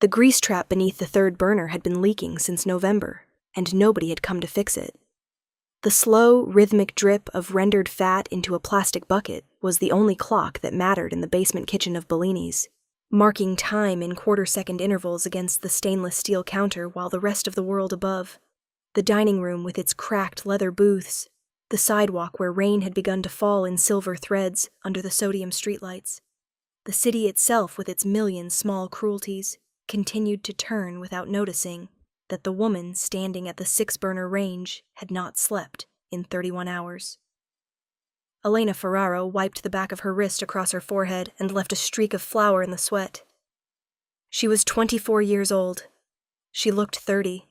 The grease trap beneath the third burner had been leaking since November, and nobody had come to fix it. The slow, rhythmic drip of rendered fat into a plastic bucket was the only clock that mattered in the basement kitchen of Bellini's, marking time in quarter-second intervals against the stainless steel counter while the rest of the world above, the dining room with its cracked leather booths, the sidewalk where rain had begun to fall in silver threads under the sodium streetlights, the city itself with its million small cruelties, continued to turn without noticing that the woman standing at the 6-burner range had not slept in 31 hours. Elena Ferraro wiped the back of her wrist across her forehead and left a streak of flour in the sweat. She was 24 years old. She looked 30.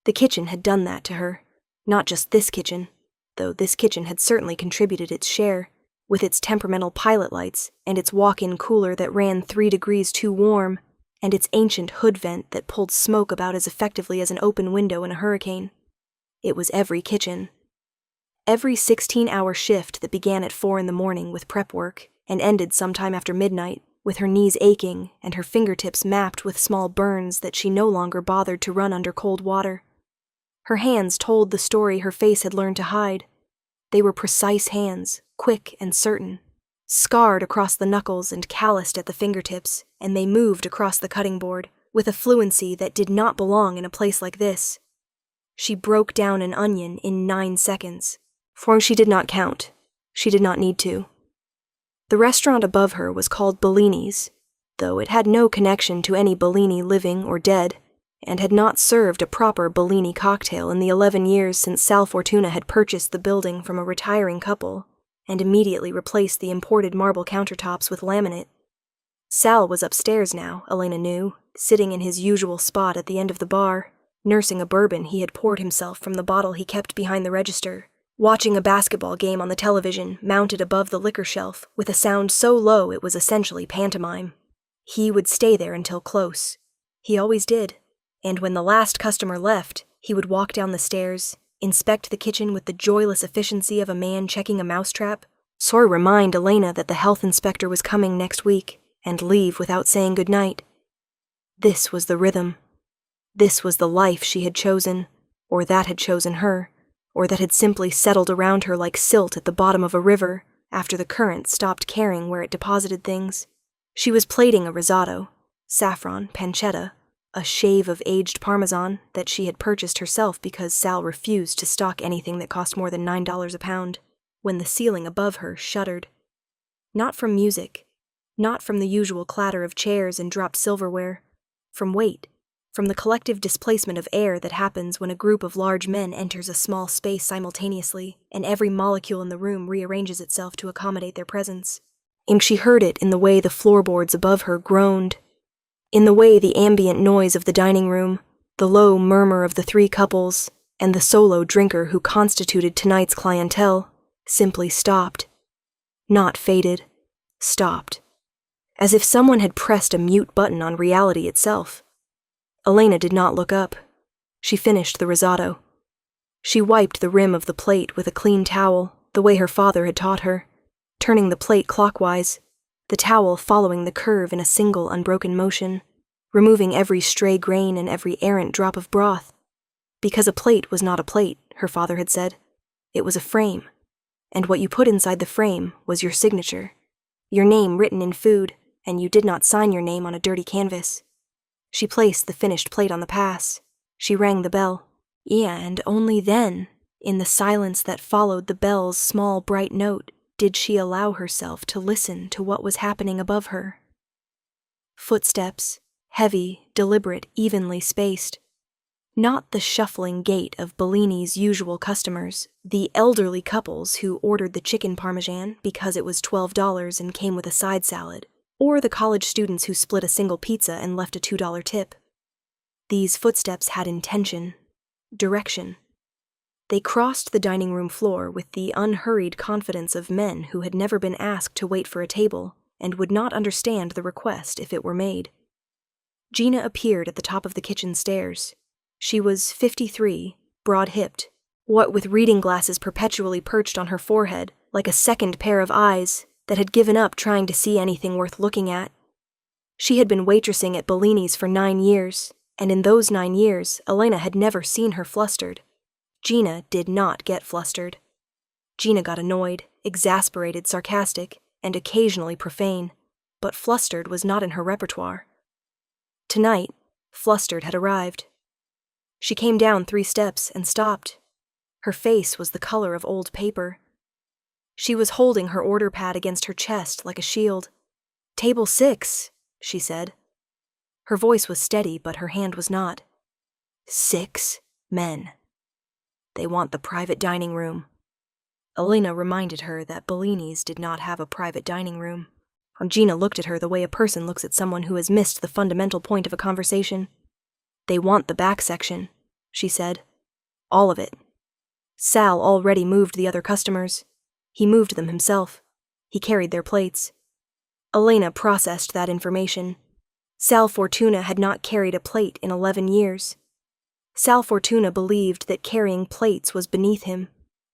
The kitchen had done that to her. Not just this kitchen, though this kitchen had certainly contributed its share, with its temperamental pilot lights and its walk-in cooler that ran 3 degrees too warm, and its ancient hood vent that pulled smoke about as effectively as an open window in a hurricane. It was every kitchen. Every 16-hour shift that began at 4 in the morning with prep work and ended sometime after midnight, with her knees aching and her fingertips mapped with small burns that she no longer bothered to run under cold water. Her hands told the story her face had learned to hide. They were precise hands, quick and certain, scarred across the knuckles and calloused at the fingertips, and they moved across the cutting board with a fluency that did not belong in a place like this. She broke down an onion in 9 seconds, for she did not count. She did not need to. The restaurant above her was called Bellini's, though it had no connection to any Bellini living or dead, and had not served a proper Bellini cocktail in the 11 years since Sal Fortuna had purchased the building from a retiring couple and immediately replaced the imported marble countertops with laminate. Sal was upstairs now, Elena knew, sitting in his usual spot at the end of the bar, nursing a bourbon he had poured himself from the bottle he kept behind the register, watching a basketball game on the television mounted above the liquor shelf with a sound so low it was essentially pantomime. He would stay there until close. He always did. And when the last customer left, he would walk down the stairs, inspect the kitchen with the joyless efficiency of a man checking a mousetrap, remind Elena that the health inspector was coming next week, and leave without saying goodnight. This was the rhythm. This was the life she had chosen, or that had chosen her, or that had simply settled around her like silt at the bottom of a river after the current stopped caring where it deposited things. She was plating a risotto, saffron, pancetta, a shave of aged Parmesan that she had purchased herself because Sal refused to stock anything that cost more than $9 a pound, when the ceiling above her shuddered. Not from music, not from the usual clatter of chairs and dropped silverware, from weight, from the collective displacement of air that happens when a group of large men enters a small space simultaneously and every molecule in the room rearranges itself to accommodate their presence. And she heard it in the way the floorboards above her groaned, in the way the ambient noise of the dining room, the low murmur of the 3 couples, and the solo drinker who constituted tonight's clientele simply stopped. Not faded, stopped. As if someone had pressed a mute button on reality itself. Elena did not look up. She finished the risotto. She wiped the rim of the plate with a clean towel, the way her father had taught her, turning the plate clockwise, the towel following the curve in a single unbroken motion, removing every stray grain and every errant drop of broth. Because a plate was not a plate, her father had said. It was a frame, and what you put inside the frame was your signature, your name written in food, and you did not sign your name on a dirty canvas. She placed the finished plate on the pass. She rang the bell. Yeah, and only then, in the silence that followed the bell's small bright note, did she allow herself to listen to what was happening above her. Footsteps, heavy, deliberate, evenly spaced. Not the shuffling gait of Bellini's usual customers, the elderly couples who ordered the chicken parmesan because it was $12 and came with a side salad, or the college students who split a single pizza and left a $2 tip. These footsteps had intention, direction. They crossed the dining room floor with the unhurried confidence of men who had never been asked to wait for a table and would not understand the request if it were made. Gina appeared at the top of the kitchen stairs. She was 53, broad-hipped, what with reading glasses perpetually perched on her forehead, like a second pair of eyes that had given up trying to see anything worth looking at. She had been waitressing at Bellini's for 9 years, and in those 9 years, Elena had never seen her flustered. Gina did not get flustered. Gina got annoyed, exasperated, sarcastic, and occasionally profane, but flustered was not in her repertoire. Tonight, flustered had arrived. She came down 3 steps and stopped. Her face was the color of old paper. She was holding her order pad against her chest like a shield. "Table 6, she said. Her voice was steady, but her hand was not. 6 men. They want the private dining room. Elena reminded her that Bellini's did not have a private dining room. Gina looked at her the way a person looks at someone who has missed the fundamental point of a conversation. They want the back section, she said. All of it. Sal already moved the other customers. He moved them himself. He carried their plates. Elena processed that information. Sal Fortuna had not carried a plate in 11 years. Sal Fortuna believed that carrying plates was beneath him,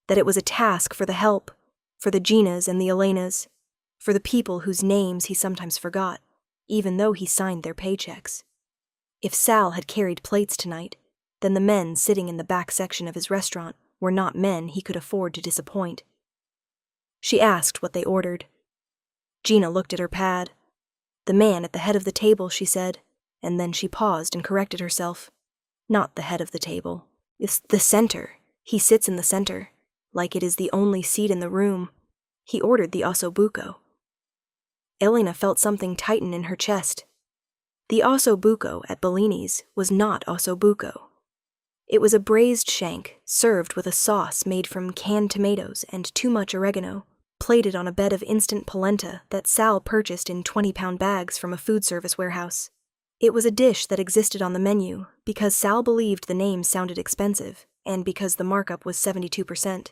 that it was a task for the help, for the Ginas and the Elenas, for the people whose names he sometimes forgot, even though he signed their paychecks. If Sal had carried plates tonight, then the men sitting in the back section of his restaurant were not men he could afford to disappoint. She asked what they ordered. Gina looked at her pad. The man at the head of the table, she said, and then she paused and corrected herself. Not the head of the table. It's the center. He sits in the center, like it is the only seat in the room. He ordered the ossobuco. Elena felt something tighten in her chest. The ossobuco at Bellini's was not ossobuco. It was a braised shank served with a sauce made from canned tomatoes and too much oregano, plated on a bed of instant polenta that Sal purchased in 20-pound bags from a food service warehouse. It was a dish that existed on the menu because Sal believed the name sounded expensive and because the markup was 72%.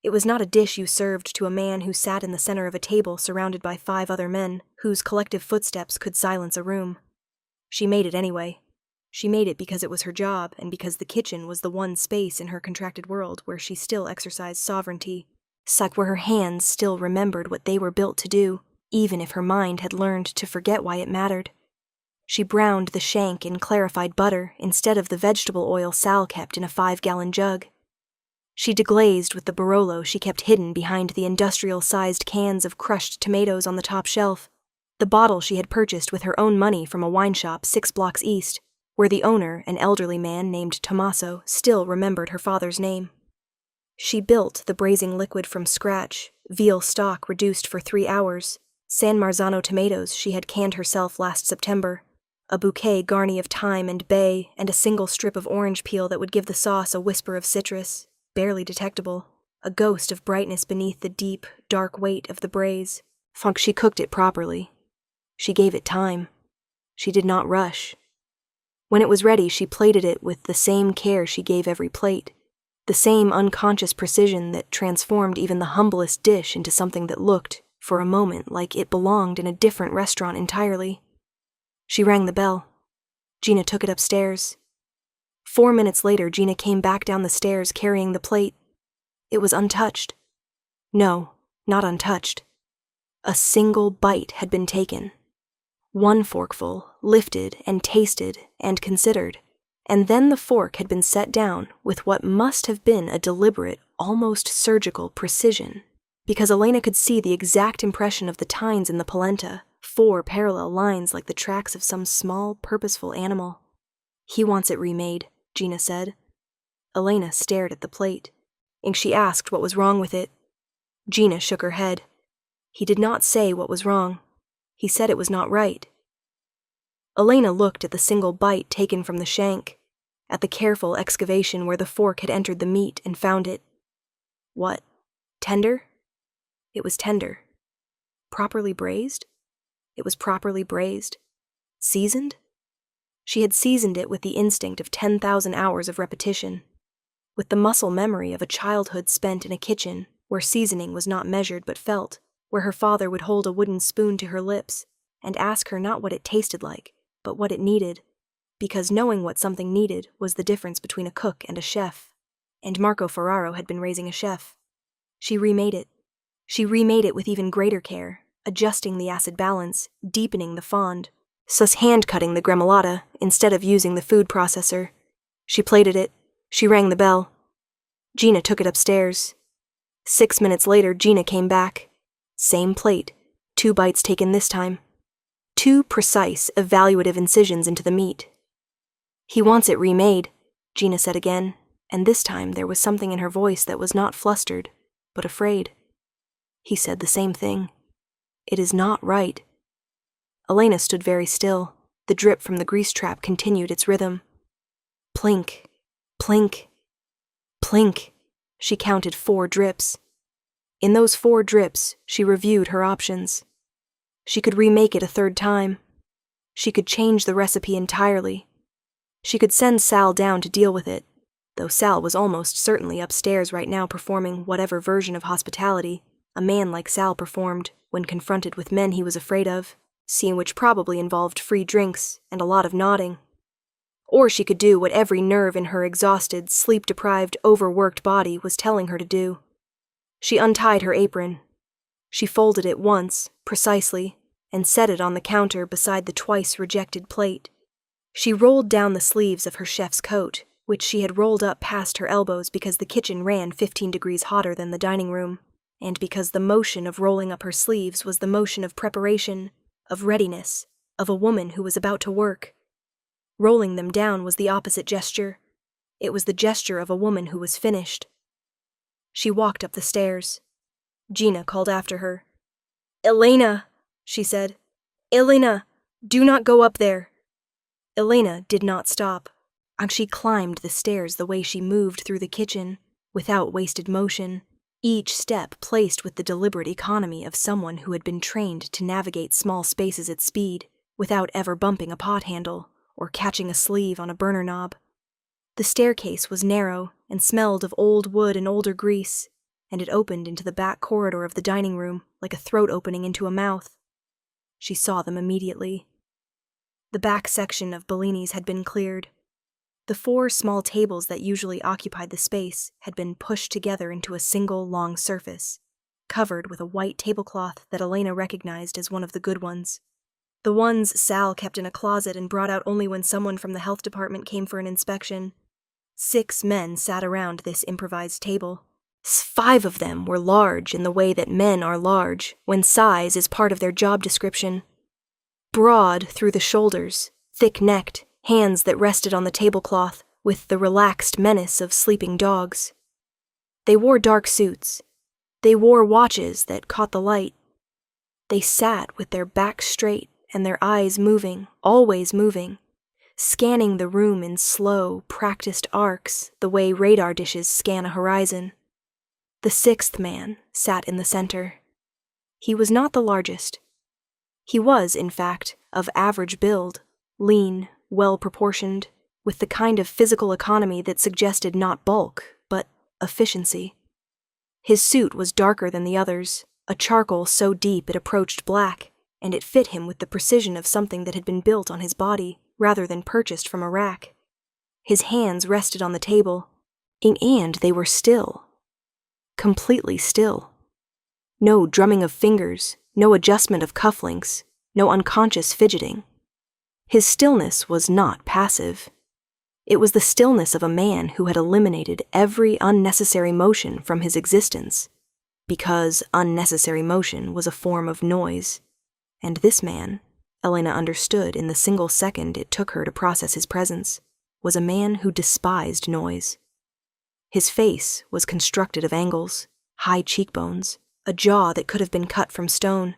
It was not a dish you served to a man who sat in the center of a table surrounded by 5 other men whose collective footsteps could silence a room. She made it anyway. She made it because it was her job and because the kitchen was the one space in her contracted world where she still exercised sovereignty, where her hands still remembered what they were built to do, even if her mind had learned to forget why it mattered. She browned the shank in clarified butter instead of the vegetable oil Sal kept in a 5-gallon jug. She deglazed with the Barolo she kept hidden behind the industrial-sized cans of crushed tomatoes on the top shelf, the bottle she had purchased with her own money from a wine shop 6 blocks east, where the owner, an elderly man named Tommaso, still remembered her father's name. She built the braising liquid from scratch, veal stock reduced for 3 hours, San Marzano tomatoes she had canned herself last September, a bouquet garni of thyme and bay, and a single strip of orange peel that would give the sauce a whisper of citrus, barely detectable, a ghost of brightness beneath the deep, dark weight of the braise. She cooked it properly. She gave it time. She did not rush. When it was ready, she plated it with the same care she gave every plate, the same unconscious precision that transformed even the humblest dish into something that looked, for a moment, like it belonged in a different restaurant entirely. She rang the bell. Gina took it upstairs. 4 minutes later, Gina came back down the stairs carrying the plate. It was untouched. No, not untouched. A single bite had been taken. 1 forkful, lifted and tasted and considered, and then the fork had been set down with what must have been a deliberate, almost surgical precision, because Elena could see the exact impression of the tines in the polenta, 4 parallel lines like the tracks of some small, purposeful animal. He wants it remade, Gina said. Elena stared at the plate, and she asked what was wrong with it. Gina shook her head. He did not say what was wrong. He said it was not right. Elena looked at the single bite taken from the shank, at the careful excavation where the fork had entered the meat and found it. What? Tender? It was tender. Properly braised? It was properly braised. Seasoned? She had seasoned it with the instinct of 10,000 hours of repetition, with the muscle memory of a childhood spent in a kitchen where seasoning was not measured but felt, where her father would hold a wooden spoon to her lips and ask her not what it tasted like, but what it needed, because knowing what something needed was the difference between a cook and a chef, and Marco Ferraro had been raising a chef. She remade it. She remade it with even greater care, adjusting the acid balance, deepening the fond, sus hand-cutting the gremolata instead of using the food processor. She plated it. She rang the bell. Gina took it upstairs. 6 minutes later, Gina came back. Same plate, 2 bites taken this time. 2 precise, evaluative incisions into the meat. He wants it remade, Gina said again, and this time there was something in her voice that was not flustered, but afraid. He said the same thing. It is not right. Elena stood very still. The drip from the grease trap continued its rhythm. Plink, plink, plink. She counted 4 drips. In those 4 drips, she reviewed her options. She could remake it a 3rd time. She could change the recipe entirely. She could send Sal down to deal with it, though Sal was almost certainly upstairs right now performing whatever version of hospitality a man like Sal performed when confronted with men he was afraid of, scene which probably involved free drinks and a lot of nodding. Or she could do what every nerve in her exhausted, sleep-deprived, overworked body was telling her to do. She untied her apron. She folded it once, precisely, and set it on the counter beside the twice-rejected plate. She rolled down the sleeves of her chef's coat, which she had rolled up past her elbows because the kitchen ran 15 degrees hotter than the dining room, and because the motion of rolling up her sleeves was the motion of preparation, of readiness, of a woman who was about to work. Rolling them down was the opposite gesture. It was the gesture of a woman who was finished. She walked up the stairs. Gina called after her. "Elena," she said. "Elena, do not go up there." Elena did not stop. She climbed the stairs the way she moved through the kitchen, without wasted motion, each step placed with the deliberate economy of someone who had been trained to navigate small spaces at speed, without ever bumping a pot handle or catching a sleeve on a burner knob. The staircase was narrow and smelled of old wood and older grease, and it opened into the back corridor of the dining room like a throat opening into a mouth. She saw them immediately. The back section of Bellini's had been cleared. The 4 small tables that usually occupied the space had been pushed together into a single long surface, covered with a white tablecloth that Elena recognized as one of the good ones. The ones Sal kept in a closet and brought out only when someone from the health department came for an inspection. 6 men sat around this improvised table. 5 of them were large in the way that men are large, when size is part of their job description. Broad through the shoulders, thick-necked, hands that rested on the tablecloth with the relaxed menace of sleeping dogs. They wore dark suits. They wore watches that caught the light. They sat with their backs straight and their eyes moving, always moving, scanning the room in slow, practiced arcs the way radar dishes scan a horizon. The 6th man sat in the center. He was not the largest. He was, in fact, of average build, lean, well-proportioned, with the kind of physical economy that suggested not bulk, but efficiency. His suit was darker than the others, a charcoal so deep it approached black, and it fit him with the precision of something that had been built on his body rather than purchased from a rack. His hands rested on the table, and they were still. Completely still. No drumming of fingers, no adjustment of cufflinks, no unconscious fidgeting. His stillness was not passive. It was the stillness of a man who had eliminated every unnecessary motion from his existence, because unnecessary motion was a form of noise. And this man, Elena understood in the single second it took her to process his presence, was a man who despised noise. His face was constructed of angles, high cheekbones, a jaw that could have been cut from stone,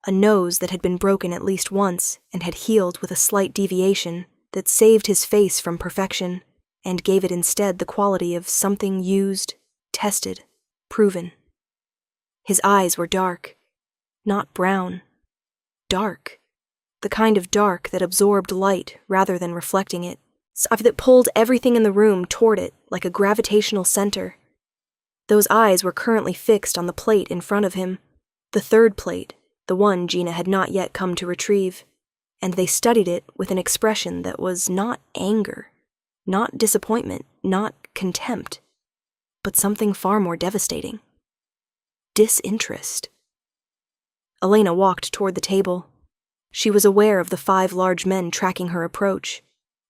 a nose that had been broken at least once and had healed with a slight deviation that saved his face from perfection and gave it instead the quality of something used, tested, proven. His eyes were dark, not brown, dark, the kind of dark that absorbed light rather than reflecting it, that pulled everything in the room toward it like a gravitational center. Those eyes were currently fixed on the plate in front of him, the 3rd plate, the one Gina had not yet come to retrieve, and they studied it with an expression that was not anger, not disappointment, not contempt, but something far more devastating. Disinterest. Elena walked toward the table. She was aware of the 5 large men tracking her approach.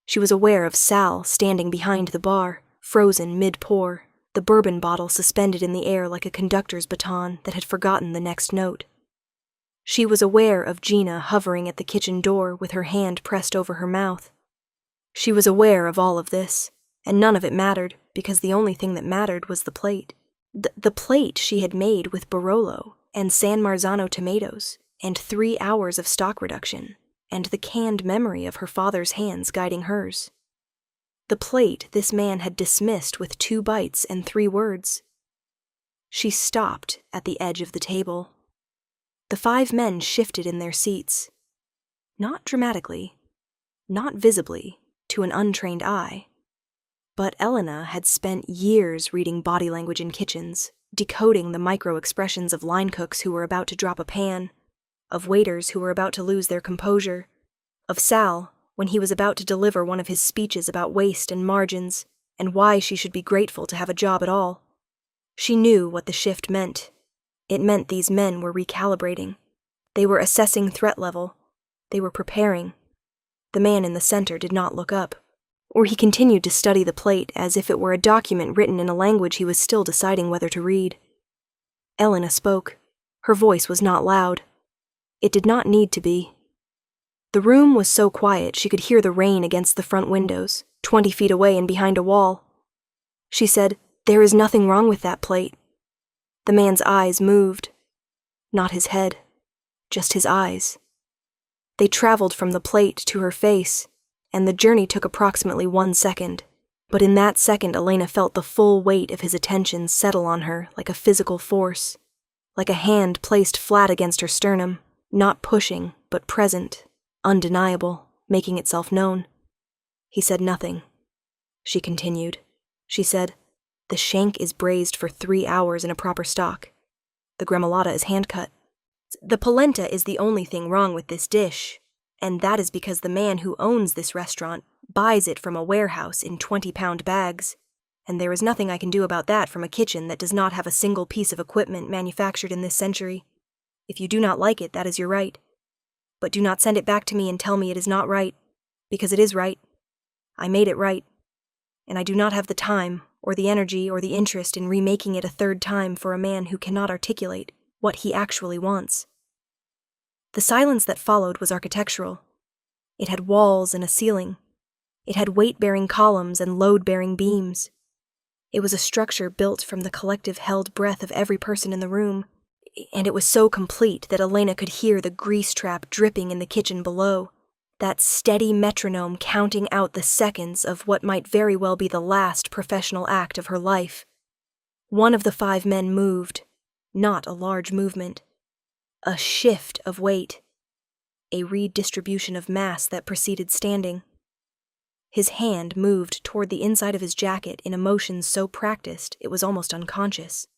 She was aware of Sal standing behind the bar, frozen mid-pour, the bourbon bottle suspended in the air like a conductor's baton that had forgotten the next note. She was aware of Gina hovering at the kitchen door with her hand pressed over her mouth. She was aware of all of this, and none of it mattered because the only thing that mattered was the plate. The plate she had made with Barolo and San Marzano tomatoes, and 3 hours of stock reduction, and the canned memory of her father's hands guiding hers. The plate this man had dismissed with 2 bites and 3 words. She stopped at the edge of the table. The 5 men shifted in their seats. Not dramatically, not visibly, to an untrained eye. But Elena had spent years reading body language in kitchens, decoding the micro-expressions of line cooks who were about to drop a pan, of waiters who were about to lose their composure, of Sal when he was about to deliver one of his speeches about waste and margins, and why she should be grateful to have a job at all. She knew what the shift meant. It meant these men were recalibrating. They were assessing threat level. They were preparing. The man in the center did not look up, or he continued to study the plate as if it were a document written in a language he was still deciding whether to read. Elena spoke. Her voice was not loud. It did not need to be. The room was so quiet she could hear the rain against the front windows, 20 feet away and behind a wall. She said, "There is nothing wrong with that plate." The man's eyes moved. Not his head, just his eyes. They traveled from the plate to her face, and the journey took approximately 1 second. But in that second, Elena felt the full weight of his attention settle on her like a physical force, like a hand placed flat against her sternum, not pushing, but present, undeniable, making itself known. He said nothing. She continued. She said, "The shank is braised for 3 hours in a proper stock. The gremolata is hand-cut. The polenta is the only thing wrong with this dish, and that is because the man who owns this restaurant buys it from a warehouse in 20-pound bags, and there is nothing I can do about that from a kitchen that does not have a single piece of equipment manufactured in this century. If you do not like it, that is your right. But do not send it back to me and tell me it is not right, because it is right. I made it right, and I do not have the time, or the energy, or the interest in remaking it a 3rd time for a man who cannot articulate what he actually wants." The silence that followed was architectural. It had walls and a ceiling. It had weight-bearing columns and load-bearing beams. It was a structure built from the collective held breath of every person in the room, and it was so complete that Elena could hear the grease trap dripping in the kitchen below, that steady metronome counting out the seconds of what might very well be the last professional act of her life. One of the 5 men moved, not a large movement. A shift of weight. A redistribution of mass that preceded standing. His hand moved toward the inside of his jacket in a motion so practiced it was almost unconscious.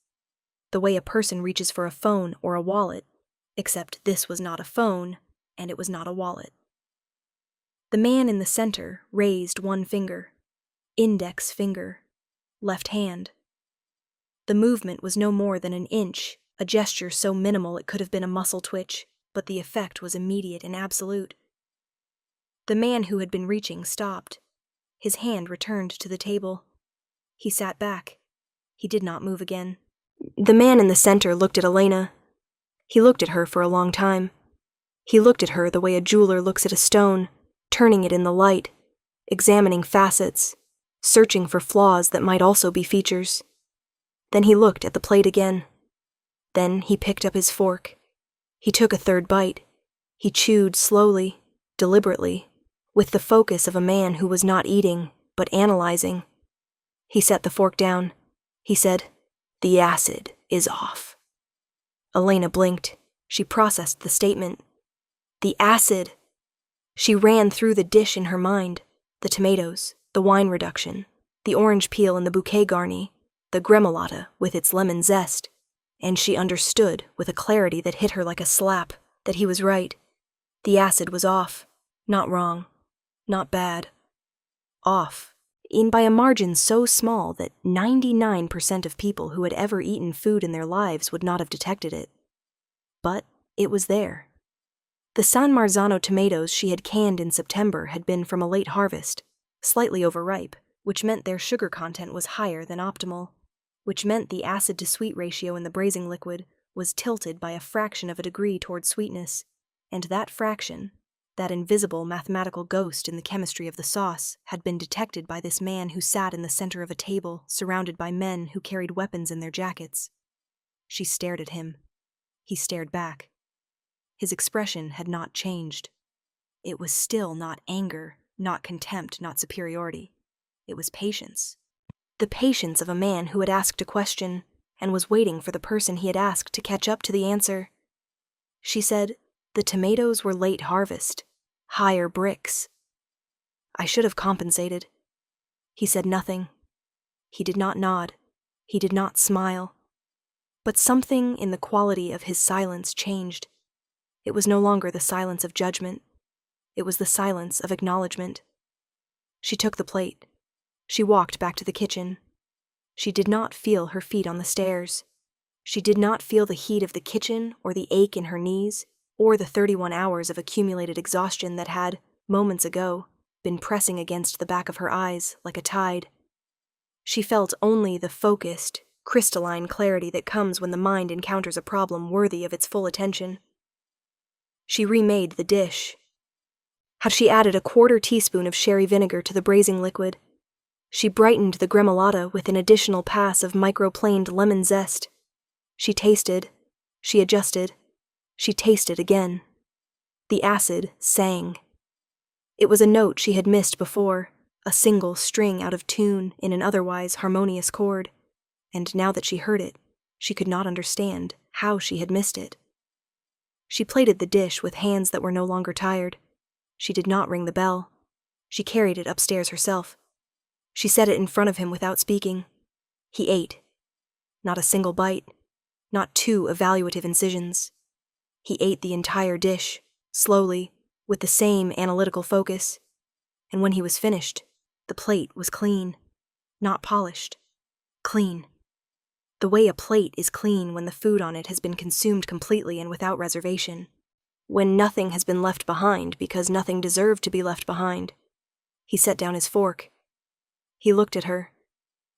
The way a person reaches for a phone or a wallet, except this was not a phone, and it was not a wallet. The man in the center raised 1 finger, index finger, left hand. The movement was no more than an inch, a gesture so minimal it could have been a muscle twitch, but the effect was immediate and absolute. The man who had been reaching stopped. His hand returned to the table. He sat back. He did not move again. The man in the center looked at Elena. He looked at her for a long time. He looked at her the way a jeweler looks at a stone, turning it in the light, examining facets, searching for flaws that might also be features. Then he looked at the plate again. Then he picked up his fork. He took a 3rd bite. He chewed slowly, deliberately, with the focus of a man who was not eating, but analyzing. He set the fork down. He said, "The acid is off." Elena blinked. She processed the statement. The acid! She ran through the dish in her mind. The tomatoes, the wine reduction, the orange peel in the bouquet garni, the gremolata with its lemon zest, and she understood with a clarity that hit her like a slap that he was right. The acid was off, not wrong, not bad. Off, in by a margin so small that 99% of people who had ever eaten food in their lives would not have detected it. But it was there. The San Marzano tomatoes she had canned in September had been from a late harvest, slightly overripe, which meant their sugar content was higher than optimal, which meant the acid-to-sweet ratio in the braising liquid was tilted by a fraction of a degree toward sweetness, and that fraction, that invisible mathematical ghost in the chemistry of the sauce, had been detected by this man who sat in the center of a table surrounded by men who carried weapons in their jackets. She stared at him. He stared back. His expression had not changed. It was still not anger, not contempt, not superiority. It was patience. The patience of a man who had asked a question and was waiting for the person he had asked to catch up to the answer. She said, "The tomatoes were late harvest. Higher bricks." "I should have compensated." He said nothing. He did not nod. He did not smile. But something in the quality of his silence changed. It was no longer the silence of judgment. It was the silence of acknowledgement. She took the plate. She walked back to the kitchen. She did not feel her feet on the stairs. She did not feel the heat of the kitchen or the ache in her knees or the 31 hours of accumulated exhaustion that had, moments ago, been pressing against the back of her eyes like a tide. She felt only the focused, crystalline clarity that comes when the mind encounters a problem worthy of its full attention. She remade the dish. She added a 1/4 teaspoon of sherry vinegar to the braising liquid. She brightened the gremolata with an additional pass of microplaned lemon zest. She tasted. She adjusted. She tasted again. The acid sang. It was a note she had missed before, a single string out of tune in an otherwise harmonious chord, and now that she heard it, she could not understand how she had missed it. She plated the dish with hands that were no longer tired. She did not ring the bell. She carried it upstairs herself. She set it in front of him without speaking. He ate. Not a single bite. Not 2 evaluative incisions. He ate the entire dish, slowly, with the same analytical focus. And when he was finished, the plate was clean. Not polished. Clean. The way a plate is clean when the food on it has been consumed completely and without reservation. When nothing has been left behind because nothing deserved to be left behind. He set down his fork. He looked at her.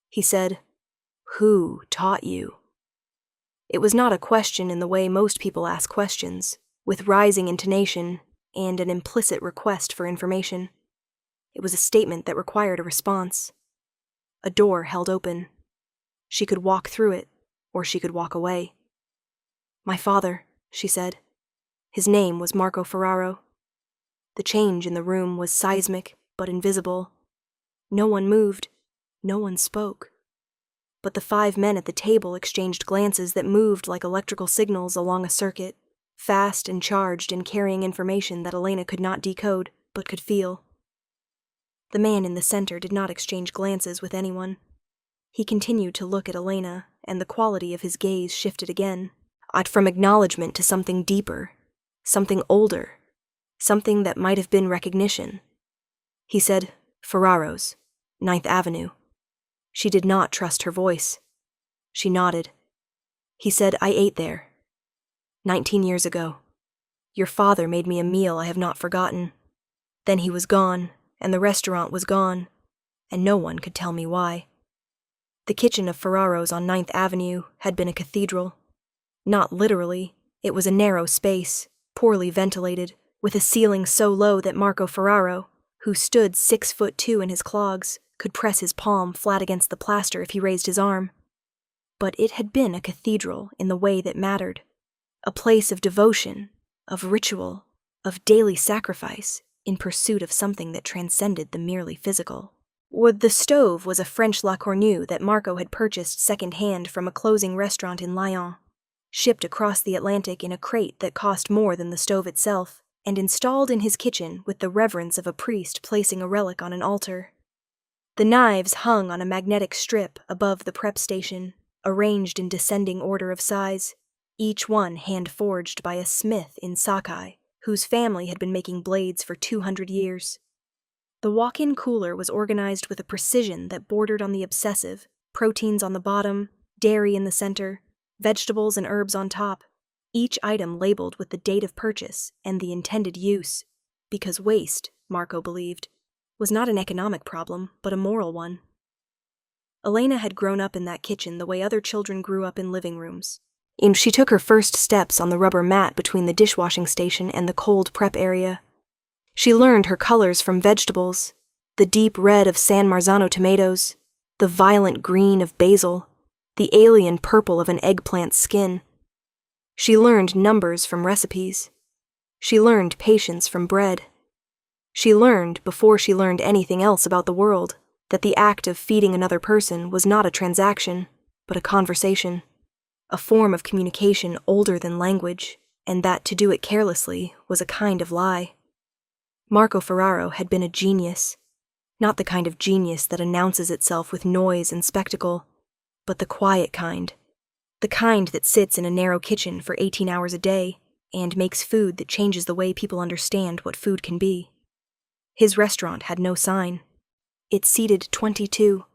He said, "Who taught you?" It was not a question in the way most people ask questions, with rising intonation and an implicit request for information. It was a statement that required a response. A door held open. She could walk through it, or she could walk away. "My father," she said. His name was Marco Ferraro. The change in the room was seismic, but invisible. No one moved. No one spoke. But the 5 men at the table exchanged glances that moved like electrical signals along a circuit, fast and charged in carrying information that Elena could not decode, but could feel. The man in the center did not exchange glances with anyone. He continued to look at Elena, and the quality of his gaze shifted again, from acknowledgement to something deeper, something older, something that might have been recognition. He said, "Ferraro's, 9th Avenue. She did not trust her voice. She nodded. He said, "I ate there. 19 years ago. Your father made me a meal I have not forgotten. Then he was gone, and the restaurant was gone, and no one could tell me why." The kitchen of Ferraro's on 9th Avenue had been a cathedral. Not literally, it was a narrow space, poorly ventilated, with a ceiling so low that Marco Ferraro, who stood 6'2" in his clogs, could press his palm flat against the plaster if he raised his arm. But it had been a cathedral in the way that mattered, a place of devotion, of ritual, of daily sacrifice, in pursuit of something that transcended the merely physical. The stove was a French La Cornue that Marco had purchased second-hand from a closing restaurant in Lyon, shipped across the Atlantic in a crate that cost more than the stove itself, and installed in his kitchen with the reverence of a priest placing a relic on an altar. The knives hung on a magnetic strip above the prep station, arranged in descending order of size, each one hand-forged by a smith in Sakai, whose family had been making blades for 200 years. The walk-in cooler was organized with a precision that bordered on the obsessive, proteins on the bottom, dairy in the center, vegetables and herbs on top, each item labeled with the date of purchase and the intended use, because waste, Marco believed, was not an economic problem, but a moral one. Elena had grown up in that kitchen the way other children grew up in living rooms. And she took her first steps on the rubber mat between the dishwashing station and the cold prep area. She learned her colors from vegetables, the deep red of San Marzano tomatoes, the violent green of basil, the alien purple of an eggplant's skin. She learned numbers from recipes. She learned patience from bread. She learned, before she learned anything else about the world, that the act of feeding another person was not a transaction, but a conversation, a form of communication older than language, and that to do it carelessly was a kind of lie. Marco Ferraro had been a genius, not the kind of genius that announces itself with noise and spectacle, but the quiet kind, the kind that sits in a narrow kitchen for 18 hours a day and makes food that changes the way people understand what food can be. His restaurant had no sign. It seated 22.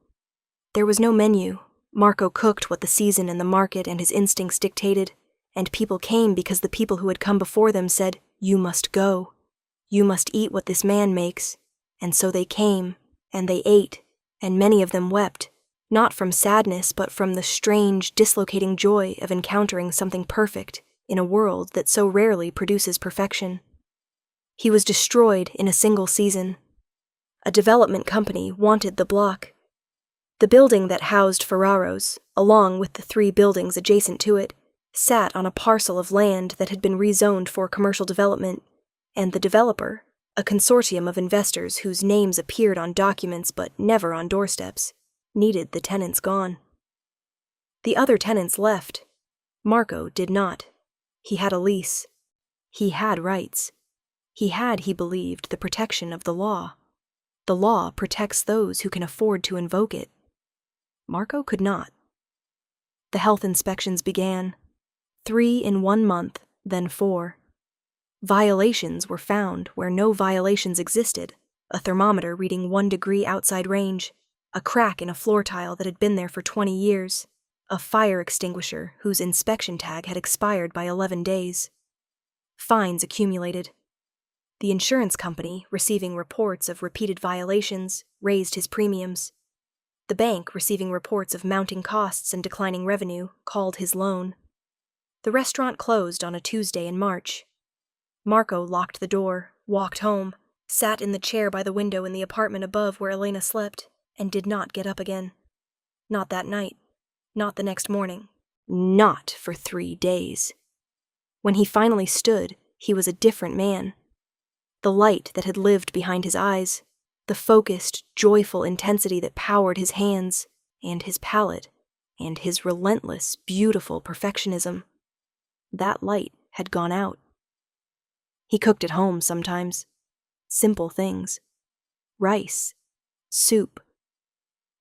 There was no menu. Marco cooked what the season and the market and his instincts dictated, and people came because the people who had come before them said, "You must go. You must eat what this man makes." And so they came, and they ate, and many of them wept, not from sadness but from the strange, dislocating joy of encountering something perfect in a world that so rarely produces perfection. He was destroyed in a single season. A development company wanted the block. The building that housed Ferraro's, along with the 3 buildings adjacent to it, sat on a parcel of land that had been rezoned for commercial development, and the developer, a consortium of investors whose names appeared on documents but never on doorsteps, needed the tenants gone. The other tenants left. Marco did not. He had a lease. He had rights. He had, he believed, the protection of the law. The law protects those who can afford to invoke it. Marco could not. The health inspections began. 3 in 1 month, then 4. Violations were found where no violations existed, a thermometer reading 1 degree outside range, a crack in a floor tile that had been there for 20 years, a fire extinguisher whose inspection tag had expired by 11 days. Fines accumulated. The insurance company, receiving reports of repeated violations, raised his premiums. The bank, receiving reports of mounting costs and declining revenue, called his loan. The restaurant closed on a Tuesday in March. Marco locked the door, walked home, sat in the chair by the window in the apartment above where Elena slept, and did not get up again. Not that night. Not the next morning. Not for 3 days. When he finally stood, he was a different man. The light that had lived behind his eyes, the focused, joyful intensity that powered his hands, and his palate, and his relentless, beautiful perfectionism, that light had gone out. He cooked at home sometimes. Simple things. Rice. Soup.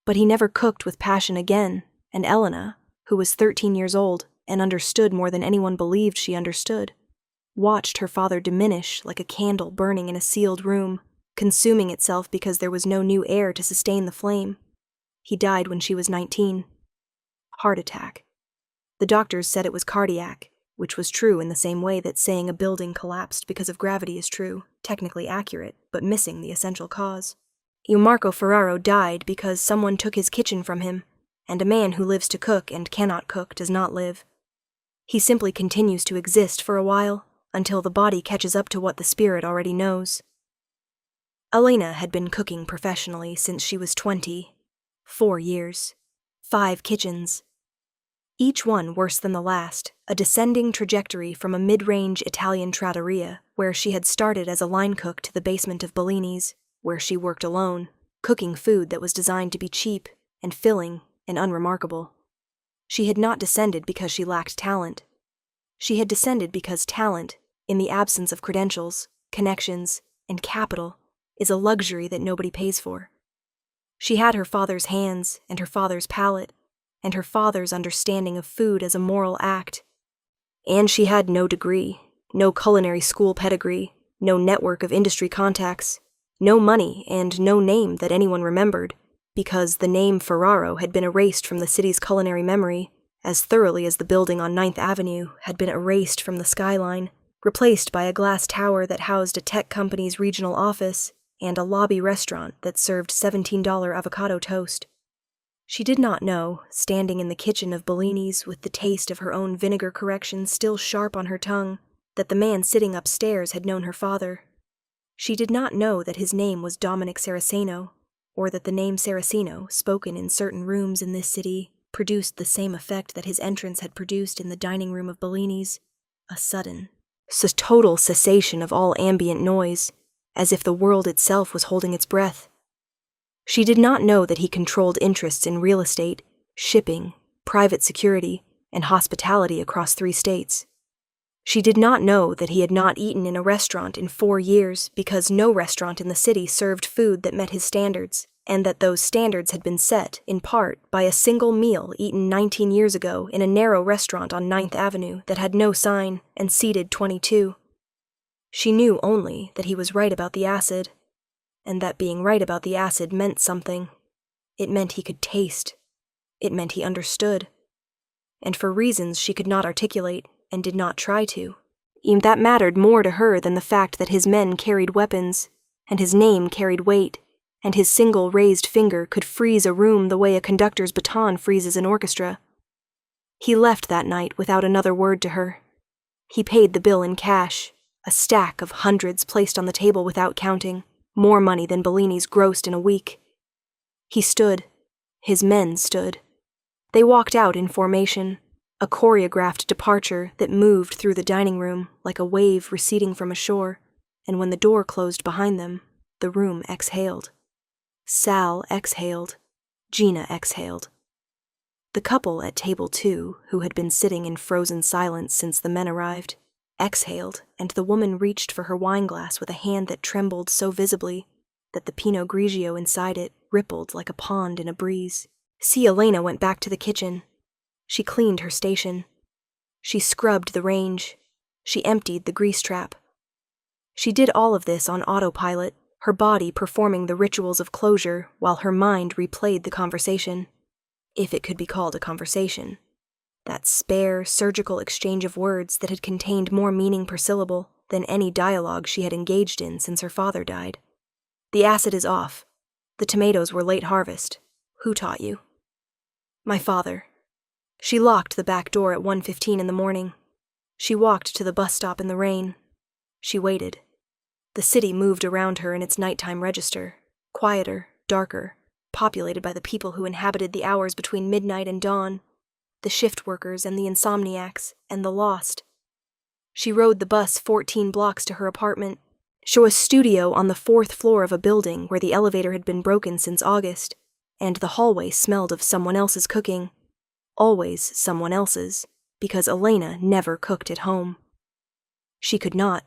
But he never cooked with passion again, and Elena, who was 13 years old and understood more than anyone believed she understood, watched her father diminish like a candle burning in a sealed room, consuming itself because there was no new air to sustain the flame. He died when she was 19. Heart attack. The doctors said it was cardiac, which was true in the same way that saying a building collapsed because of gravity is true, technically accurate, but missing the essential cause. Marco Ferraro died because someone took his kitchen from him, and a man who lives to cook and cannot cook does not live. He simply continues to exist for a while, until the body catches up to what the spirit already knows. Elena had been cooking professionally since she was 20. 4 years. 5 kitchens. Each one worse than the last, a descending trajectory from a mid-range Italian trattoria, where she had started as a line cook, to the basement of Bellini's, where she worked alone, cooking food that was designed to be cheap and filling and unremarkable. She had not descended because she lacked talent. She had descended because talent, in the absence of credentials, connections, and capital, is a luxury that nobody pays for. She had her father's hands and her father's palate, and her father's understanding of food as a moral act. And she had no degree, no culinary school pedigree, no network of industry contacts, no money, and no name that anyone remembered, because the name Ferraro had been erased from the city's culinary memory, as thoroughly as the building on 9th Avenue had been erased from the skyline, replaced by a glass tower that housed a tech company's regional office and a lobby restaurant that served $17 avocado toast. She did not know, standing in the kitchen of Bellini's with the taste of her own vinegar correction still sharp on her tongue, that the man sitting upstairs had known her father. She did not know that his name was Dominic Saraceno, or that the name Saraceno, spoken in certain rooms in this city, produced the same effect that his entrance had produced in the dining room of Bellini's, a sudden, total cessation of all ambient noise, as if the world itself was holding its breath. She did not know that he controlled interests in real estate, shipping, private security, and hospitality across 3 states. She did not know that he had not eaten in a restaurant in 4 years because no restaurant in the city served food that met his standards, and that those standards had been set, in part, by a single meal eaten 19 years ago in a narrow restaurant on 9th Avenue that had no sign and seated 22. She knew only that he was right about the acid, and that being right about the acid meant something. It meant he could taste. It meant he understood. And for reasons she could not articulate, and did not try to, that mattered more to her than the fact that his men carried weapons, and his name carried weight, and his single raised finger could freeze a room the way a conductor's baton freezes an orchestra. He left that night without another word to her. He paid the bill in cash, a stack of hundreds placed on the table without counting, more money than Bellini's grossed in a week. He stood. His men stood. They walked out in formation, a choreographed departure that moved through the dining room like a wave receding from a shore, and when the door closed behind them, the room exhaled. Sal exhaled. Gina exhaled. The couple at table 2, who had been sitting in frozen silence since the men arrived, exhaled, and the woman reached for her wineglass with a hand that trembled so visibly that the Pinot Grigio inside it rippled like a pond in a breeze. Elena went back to the kitchen. She cleaned her station. She scrubbed the range. She emptied the grease trap. She did all of this on autopilot, her body performing the rituals of closure while her mind replayed the conversation. If it could be called a conversation. That spare, surgical exchange of words that had contained more meaning per syllable than any dialogue she had engaged in since her father died. The acid is off. The tomatoes were late harvest. Who taught you? My father. She locked the back door at 1:15 in the morning. She walked to the bus stop in the rain. She waited. The city moved around her in its nighttime register, quieter, darker, populated by the people who inhabited the hours between midnight and dawn, the shift workers and the insomniacs and the lost. She rode the bus 14 blocks to her apartment, a studio on the 4th floor of a building where the elevator had been broken since August, and the hallway smelled of someone else's cooking. Always someone else's, because Elena never cooked at home. She could not.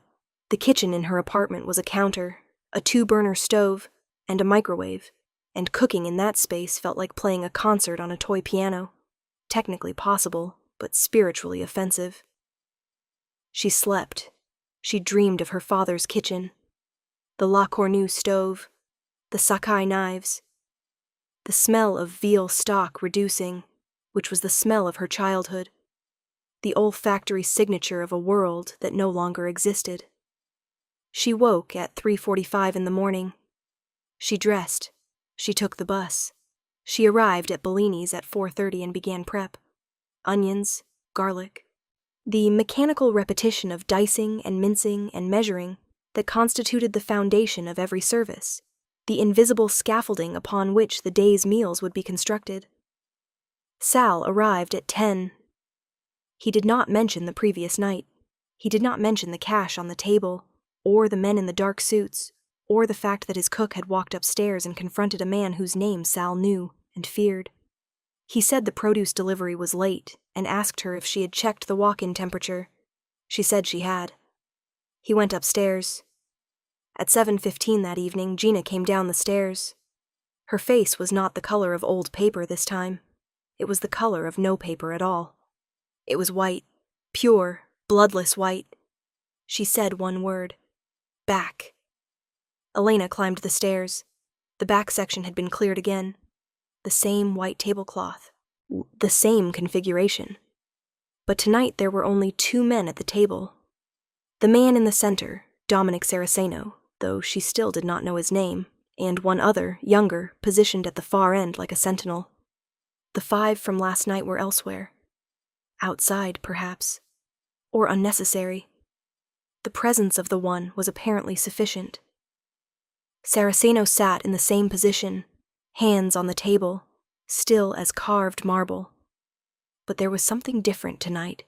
The kitchen in her apartment was a counter, a 2-burner stove, and a microwave, and cooking in that space felt like playing a concert on a toy piano. Technically possible, but spiritually offensive. She slept. She dreamed of her father's kitchen, the La Cornue stove, the Sakai knives, the smell of veal stock reducing, which was the smell of her childhood, the olfactory signature of a world that no longer existed. She woke at 3:45 in the morning. She dressed. She took the bus. She arrived at Bellini's at 4:30 and began prep. Onions, garlic. The mechanical repetition of dicing and mincing and measuring that constituted the foundation of every service, the invisible scaffolding upon which the day's meals would be constructed. Sal arrived at 10. He did not mention the previous night. He did not mention the cash on the table, or the men in the dark suits, or the fact that his cook had walked upstairs and confronted a man whose name Sal knew and feared. He said the produce delivery was late and asked her if she had checked the walk-in temperature. She said she had. He went upstairs. At 7:15 that evening, Gina came down the stairs. Her face was not the color of old paper this time. It was the color of no paper at all. It was white, pure, bloodless white. She said one word. Back. Elena climbed the stairs. The back section had been cleared again. The same white tablecloth. the same configuration. But tonight there were only 2 men at the table. The man in the center, Dominic Saraceno, though she still did not know his name, and one other, younger, positioned at the far end like a sentinel. The 5 from last night were elsewhere. Outside, perhaps. Or unnecessary. The presence of the one was apparently sufficient. Saraceno sat in the same position, hands on the table, still as carved marble. But there was something different tonight.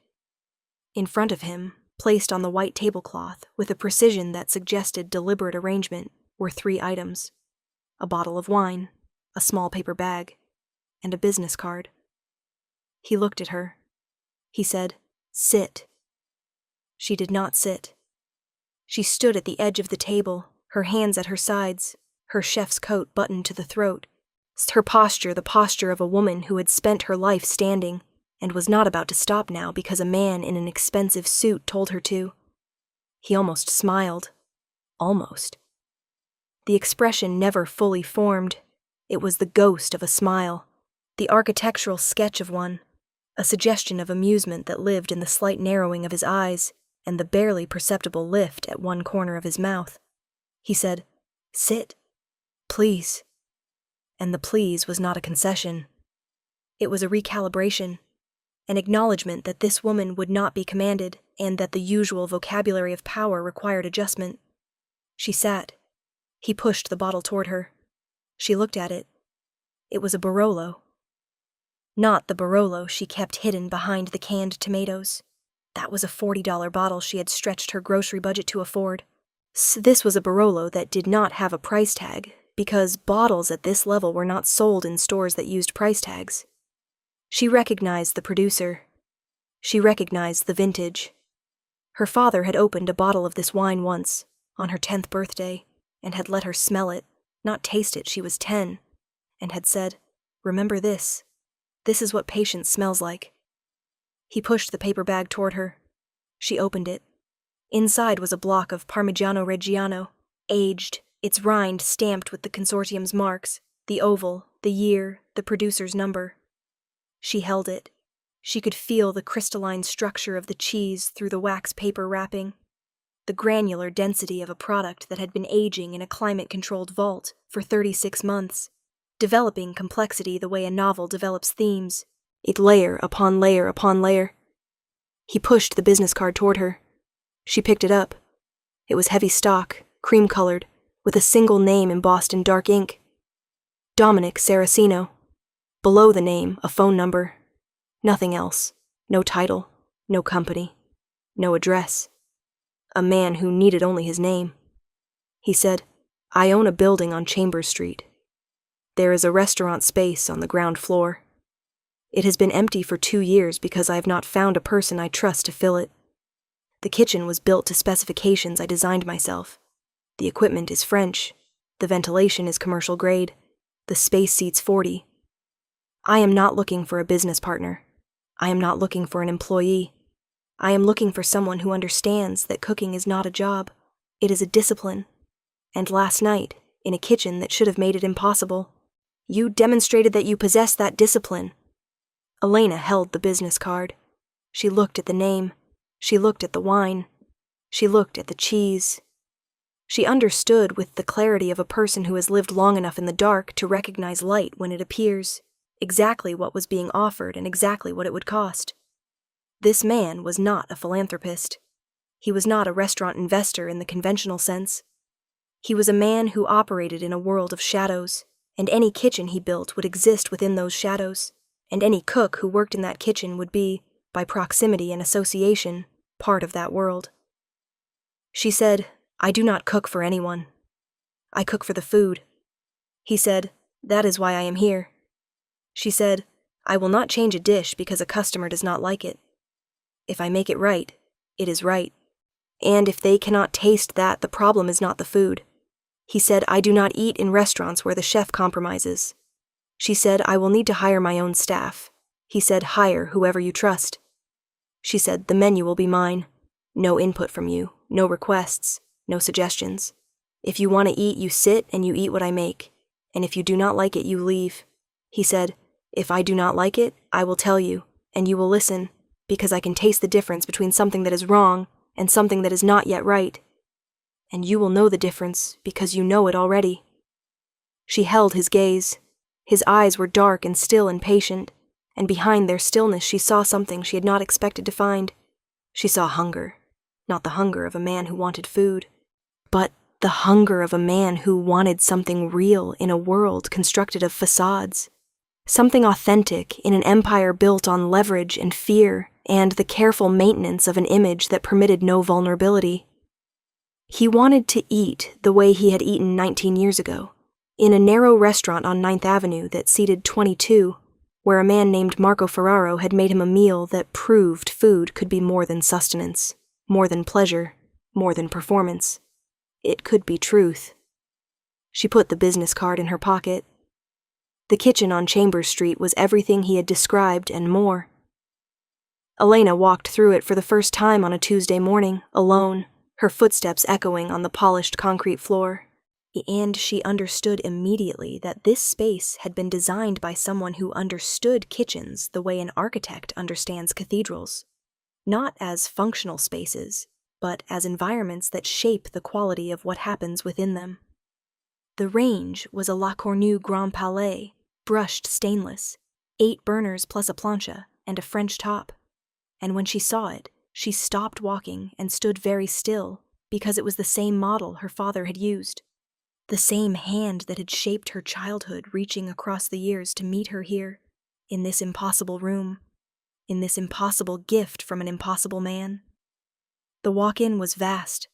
In front of him, placed on the white tablecloth with a precision that suggested deliberate arrangement, were 3 items: a bottle of wine, a small paper bag, and a business card. He looked at her. He said, "Sit." She did not sit. She stood at the edge of the table, her hands at her sides, her chef's coat buttoned to the throat, her posture the posture of a woman who had spent her life standing and was not about to stop now because a man in an expensive suit told her to. He almost smiled. Almost. The expression never fully formed. It was the ghost of a smile, the architectural sketch of one, a suggestion of amusement that lived in the slight narrowing of his eyes and the barely perceptible lift at one corner of his mouth. He said, "Sit. Please." And the please was not a concession. It was a recalibration, an acknowledgement that this woman would not be commanded and that the usual vocabulary of power required adjustment. She sat. He pushed the bottle toward her. She looked at it. It was a Barolo. Not the Barolo she kept hidden behind the canned tomatoes. That was a $40 bottle she had stretched her grocery budget to afford. This was a Barolo that did not have a price tag, because bottles at this level were not sold in stores that used price tags. She recognized the producer. She recognized the vintage. Her father had opened a bottle of this wine once, on her 10th birthday, and had let her smell it, not taste it. She was 10, and had said, "Remember this. This is what patience smells like." He pushed the paper bag toward her. She opened it. Inside was a block of Parmigiano Reggiano, aged, its rind stamped with the consortium's marks, the oval, the year, the producer's number. She held it. She could feel the crystalline structure of the cheese through the wax paper wrapping, the granular density of a product that had been aging in a climate-controlled vault for 36 months, developing complexity the way a novel develops themes, it layer upon layer upon layer. He pushed the business card toward her. She picked it up. It was heavy stock, cream-colored, with a single name embossed in dark ink. Dominic Saraceno. Below the name, a phone number. Nothing else. No title. No company. No address. A man who needed only his name. He said, "I own a building on Chambers Street. There is a restaurant space on the ground floor. It has been empty for 2 years because I have not found a person I trust to fill it. The kitchen was built to specifications I designed myself. The equipment is French. The ventilation is commercial grade. The space seats 40. I am not looking for a business partner. I am not looking for an employee. I am looking for someone who understands that cooking is not a job. It is a discipline. And last night, in a kitchen that should have made it impossible, you demonstrated that you possess that discipline." Elena held the business card. She looked at the name. She looked at the wine. She looked at the cheese. She understood with the clarity of a person who has lived long enough in the dark to recognize light when it appears, exactly what was being offered and exactly what it would cost. This man was not a philanthropist. He was not a restaurant investor in the conventional sense. He was a man who operated in a world of shadows, and any kitchen he built would exist within those shadows, and any cook who worked in that kitchen would be, by proximity and association, part of that world. She said, "I do not cook for anyone. I cook for the food." He said, "That is why I am here." She said, "I will not change a dish because a customer does not like it. If I make it right, it is right. And if they cannot taste that, the problem is not the food." He said, "I do not eat in restaurants where the chef compromises." She said, "I will need to hire my own staff." He said, "Hire whoever you trust." She said, "The menu will be mine. No input from you, no requests, no suggestions. If you want to eat, you sit and you eat what I make. And if you do not like it, you leave." He said, If I do not like it, I will tell you, and you will listen, because I can taste the difference between something that is wrong and something that is not yet right. And you will know the difference because you know it already." She held his gaze. His eyes were dark and still and patient, and behind their stillness she saw something she had not expected to find. She saw hunger, not the hunger of a man who wanted food, but the hunger of a man who wanted something real in a world constructed of facades, something authentic in an empire built on leverage and fear and the careful maintenance of an image that permitted no vulnerability. He wanted to eat the way he had eaten 19 years ago, in a narrow restaurant on 9th Avenue that seated 22, where a man named Marco Ferraro had made him a meal that proved food could be more than sustenance, more than pleasure, more than performance. It could be truth. She put the business card in her pocket. The kitchen on Chambers Street was everything he had described and more. Elena walked through it for the first time on a Tuesday morning, alone, her footsteps echoing on the polished concrete floor. And she understood immediately that this space had been designed by someone who understood kitchens the way an architect understands cathedrals, not as functional spaces, but as environments that shape the quality of what happens within them. The range was a La Cornue Grand Palais, brushed stainless, 8 burners plus a plancha, and a French top. And when she saw it, she stopped walking and stood very still, because it was the same model her father had used. The same hand that had shaped her childhood reaching across the years to meet her here, in this impossible room, in this impossible gift from an impossible man. The walk-in was vast.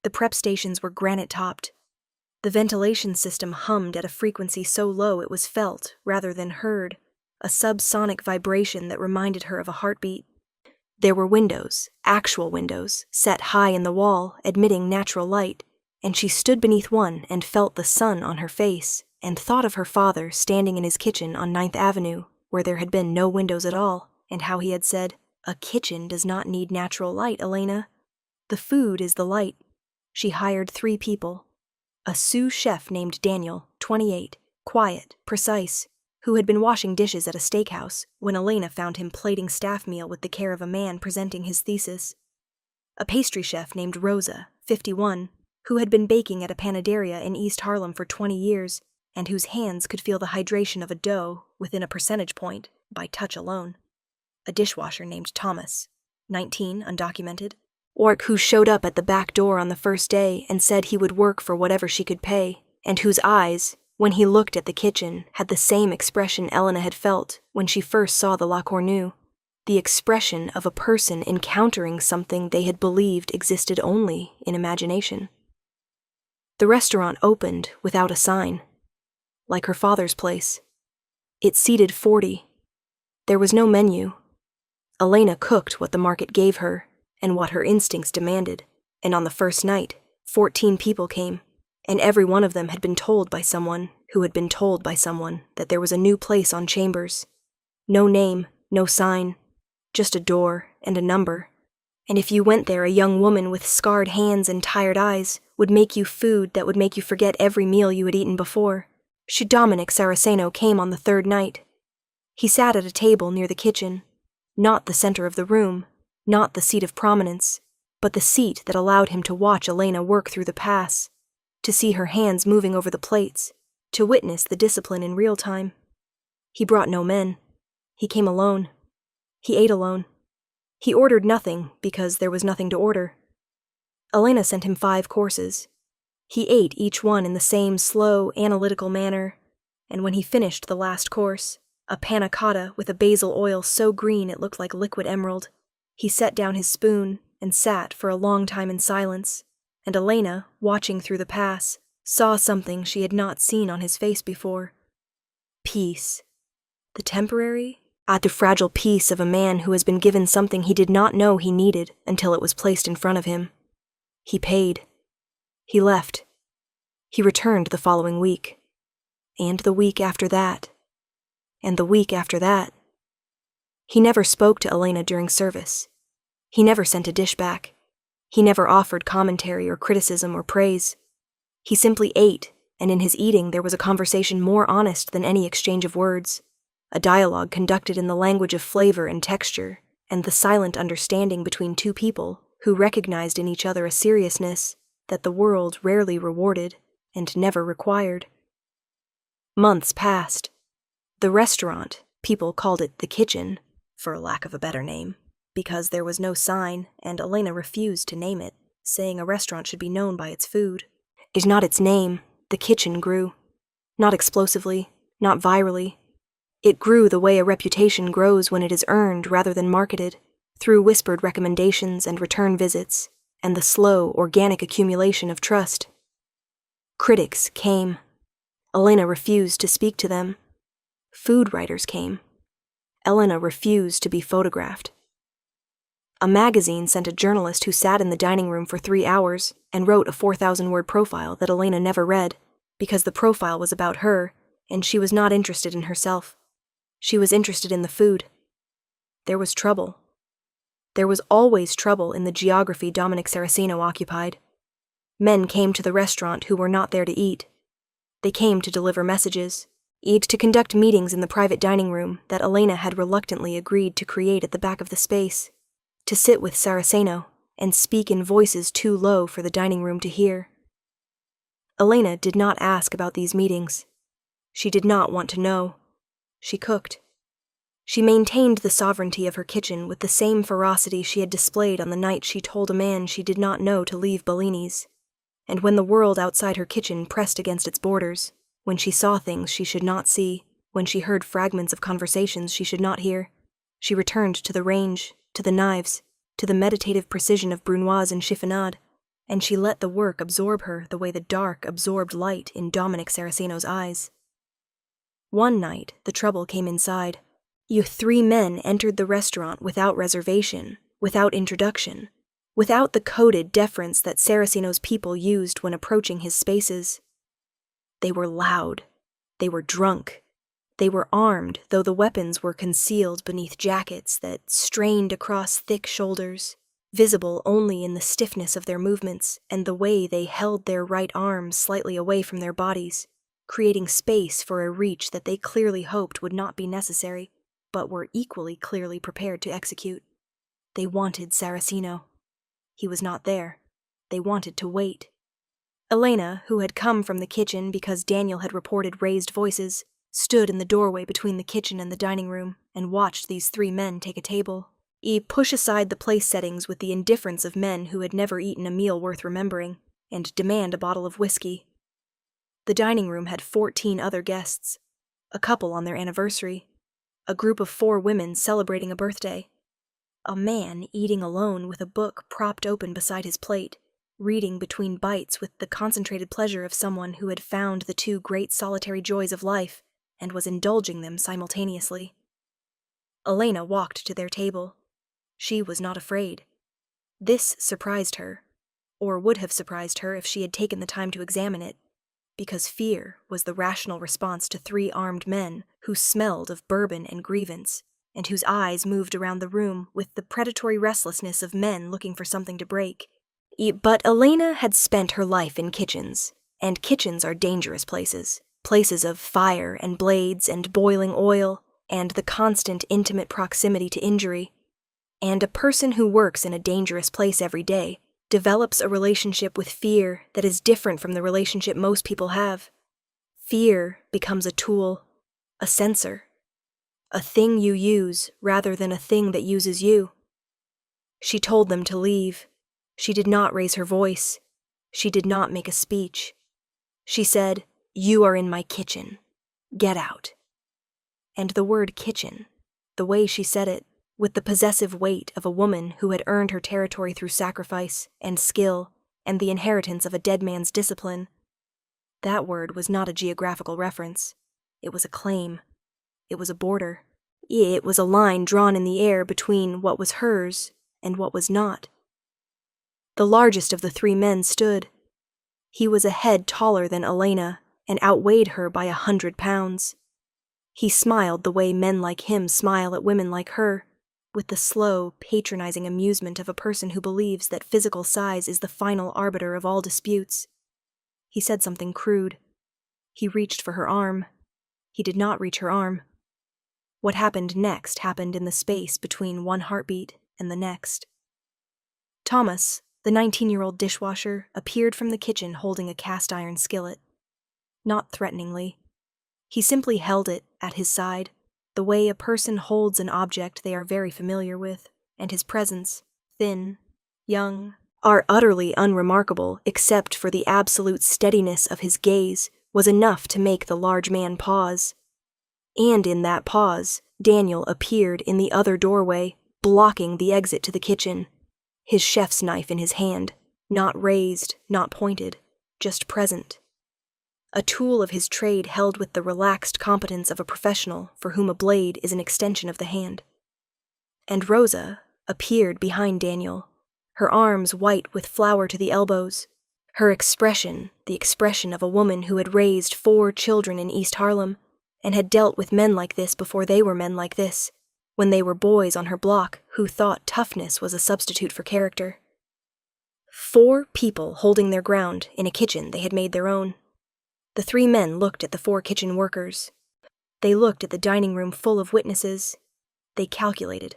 The prep stations were granite-topped. The ventilation system hummed at a frequency so low it was felt rather than heard, a subsonic vibration that reminded her of a heartbeat. There were windows, actual windows, set high in the wall, admitting natural light, and she stood beneath one and felt the sun on her face, and thought of her father standing in his kitchen on 9th Avenue, where there had been no windows at all, and how he had said, "A kitchen does not need natural light, Elena. The food is the light." She hired 3 people. A sous chef named Daniel, 28, quiet, precise, who had been washing dishes at a steakhouse when Elena found him plating staff meal with the care of a man presenting his thesis. A pastry chef named Rosa, 51, who had been baking at a panaderia in East Harlem for 20 years, and whose hands could feel the hydration of a dough within a percentage point by touch alone. A dishwasher named Thomas, 19, undocumented, who showed up at the back door on the first day and said he would work for whatever she could pay, and whose eyes, when he looked at the kitchen, had the same expression Elena had felt when she first saw the La Cornue, the expression of a person encountering something they had believed existed only in imagination. The restaurant opened without a sign, like her father's place. It seated 40. There was no menu. Elena cooked what the market gave her and what her instincts demanded, and on the first night, 14 people came, and every one of them had been told by someone who had been told by someone that there was a new place on Chambers. No name, no sign, just a door and a number. And if you went there, a young woman with scarred hands and tired eyes would make you food that would make you forget every meal you had eaten before. Dominic Saraceno came on the 3rd night. He sat at a table near the kitchen, not the center of the room, not the seat of prominence, but the seat that allowed him to watch Elena work through the pass, to see her hands moving over the plates, to witness the discipline in real time. He brought no men. He came alone. He ate alone. He ordered nothing because there was nothing to order. Elena sent him 5 courses. He ate each one in the same slow, analytical manner, and when he finished the last course, a panna cotta with a basil oil so green it looked like liquid emerald, he set down his spoon and sat for a long time in silence, and Elena, watching through the pass, saw something she had not seen on his face before. Peace. The temporary, the fragile peace of a man who has been given something he did not know he needed until it was placed in front of him. He paid. He left. He returned the following week. And the week after that. And the week after that. He never spoke to Elena during service. He never sent a dish back. He never offered commentary or criticism or praise. He simply ate, and in his eating there was a conversation more honest than any exchange of words. a dialogue conducted in the language of flavor and texture, and the silent understanding between two people who recognized in each other a seriousness that the world rarely rewarded and never required. Months passed. The restaurant, people called it the kitchen, for lack of a better name, because there was no sign and Elena refused to name it, saying a restaurant should be known by its food. Is not its name, the kitchen grew. Not explosively, not virally. It grew the way a reputation grows when it is earned rather than marketed, through whispered recommendations and return visits, and the slow, organic accumulation of trust. Critics came. Elena refused to speak to them. Food writers came. Elena refused to be photographed. A magazine sent a journalist who sat in the dining room for 3 hours and wrote a 4,000-word profile that Elena never read, because the profile was about her, and she was not interested in herself. She was interested in the food. There was trouble. There was always trouble in the geography Dominic Saraceno occupied. Men came to the restaurant who were not there to eat. They came to deliver messages, to conduct meetings in the private dining room that Elena had reluctantly agreed to create at the back of the space, to sit with Saraceno and speak in voices too low for the dining room to hear. Elena did not ask about these meetings. She did not want to know. She cooked. She maintained the sovereignty of her kitchen with the same ferocity she had displayed on the night she told a man she did not know to leave Bellini's. And when the world outside her kitchen pressed against its borders, when she saw things she should not see, when she heard fragments of conversations she should not hear, she returned to the range, to the knives, to the meditative precision of brunoise and chiffonade, and she let the work absorb her the way the dark absorbed light in Dominic Saraceno's eyes. One night, the trouble came inside. 3 men entered the restaurant without reservation, without introduction, without the coded deference that Saraceno's people used when approaching his spaces. They were loud. They were drunk. They were armed, though the weapons were concealed beneath jackets that strained across thick shoulders, visible only in the stiffness of their movements and the way they held their right arms slightly away from their bodies, creating space for a reach that they clearly hoped would not be necessary, but were equally clearly prepared to execute. They wanted Saraceno. He was not there. They wanted to wait. Elena, who had come from the kitchen because Daniel had reported raised voices, stood in the doorway between the kitchen and the dining room and watched these 3 men take a table. Push aside the place settings with the indifference of men who had never eaten a meal worth remembering, and demand a bottle of whiskey. The dining room had 14 other guests, a couple on their anniversary, a group of 4 women celebrating a birthday, a man eating alone with a book propped open beside his plate, reading between bites with the concentrated pleasure of someone who had found the 2 great solitary joys of life and was indulging them simultaneously. Elena walked to their table. She was not afraid. This surprised her, or would have surprised her if she had taken the time to examine it, because fear was the rational response to 3 armed men who smelled of bourbon and grievance, and whose eyes moved around the room with the predatory restlessness of men looking for something to break. But Elena had spent her life in kitchens, and kitchens are dangerous places, places of fire and blades and boiling oil, and the constant intimate proximity to injury. And a person who works in a dangerous place every day develops a relationship with fear that is different from the relationship most people have. Fear becomes a tool, a sensor, a thing you use rather than a thing that uses you. She told them to leave. She did not raise her voice. She did not make a speech. She said, "You are in my kitchen. Get out." And the word kitchen, the way she said it, with the possessive weight of a woman who had earned her territory through sacrifice and skill and the inheritance of a dead man's discipline, that word was not a geographical reference. It was a claim. It was a border. It was a line drawn in the air between what was hers and what was not. The largest of the 3 men stood. He was a head taller than Elena and outweighed her by 100 pounds. He smiled the way men like him smile at women like her, with the slow, patronizing amusement of a person who believes that physical size is the final arbiter of all disputes. He said something crude. He reached for her arm. He did not reach her arm. What happened next happened in the space between one heartbeat and the next. Thomas, the 19-year-old dishwasher, appeared from the kitchen holding a cast-iron skillet. Not threateningly. He simply held it at his side, the way a person holds an object they are very familiar with, and his presence, thin, young, are utterly unremarkable except for the absolute steadiness of his gaze, was enough to make the large man pause. And in that pause, Daniel appeared in the other doorway, blocking the exit to the kitchen, his chef's knife in his hand, not raised, not pointed, just present. A tool of his trade held with the relaxed competence of a professional for whom a blade is an extension of the hand. And Rosa appeared behind Daniel, her arms white with flour to the elbows, her expression the expression of a woman who had raised 4 children in East Harlem and had dealt with men like this before they were men like this, when they were boys on her block who thought toughness was a substitute for character. 4 people holding their ground in a kitchen they had made their own. The 3 men looked at the 4 kitchen workers. They looked at the dining room full of witnesses. They calculated.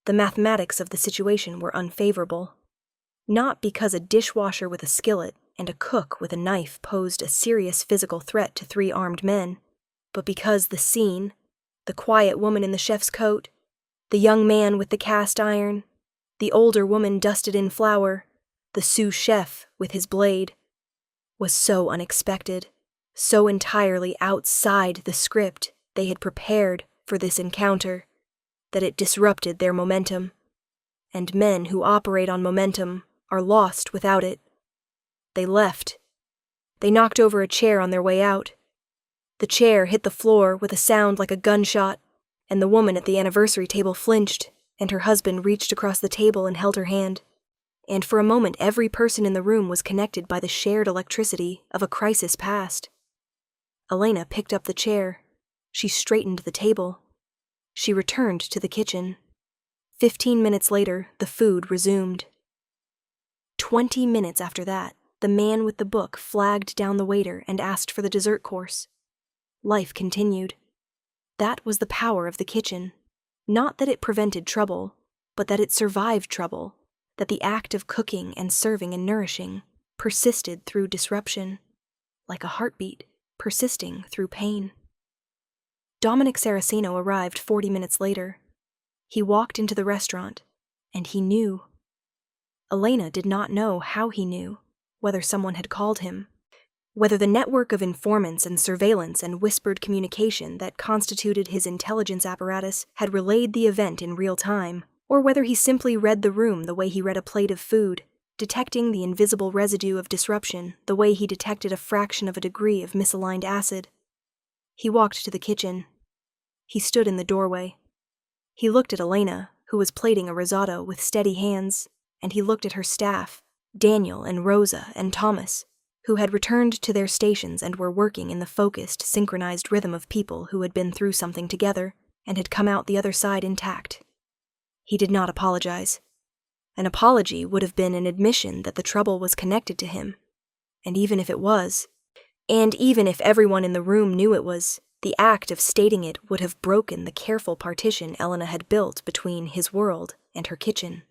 The mathematics of the situation were unfavorable. Not because a dishwasher with a skillet and a cook with a knife posed a serious physical threat to 3 armed men, but because the scene, the quiet woman in the chef's coat, the young man with the cast iron, the older woman dusted in flour, the sous chef with his blade, was so unexpected, so entirely outside the script they had prepared for this encounter, that it disrupted their momentum, and men who operate on momentum are lost without it. They left. They knocked over a chair on their way out. The chair hit the floor with a sound like a gunshot, and the woman at the anniversary table flinched, and her husband reached across the table and held her hand. And for a moment every person in the room was connected by the shared electricity of a crisis past. Elena picked up the chair. She straightened the table. She returned to the kitchen. 15 minutes later, the food resumed. 20 minutes after that, the man with the book flagged down the waiter and asked for the dessert course. Life continued. That was the power of the kitchen. Not that it prevented trouble, but that it survived trouble, that the act of cooking and serving and nourishing persisted through disruption, like a heartbeat persisting through pain. Dominic Saraceno arrived 40 minutes later. He walked into the restaurant, and he knew. Elena did not know how he knew, whether someone had called him, whether the network of informants and surveillance and whispered communication that constituted his intelligence apparatus had relayed the event in real time, or whether he simply read the room the way he read a plate of food, detecting the invisible residue of disruption the way he detected a fraction of a degree of misaligned acid. He walked to the kitchen. He stood in the doorway. He looked at Elena, who was plating a risotto with steady hands, and he looked at her staff, Daniel and Rosa and Thomas, who had returned to their stations and were working in the focused, synchronized rhythm of people who had been through something together and had come out the other side intact. He did not apologize. An apology would have been an admission that the trouble was connected to him, and even if it was, and even if everyone in the room knew it was, the act of stating it would have broken the careful partition Elena had built between his world and her kitchen.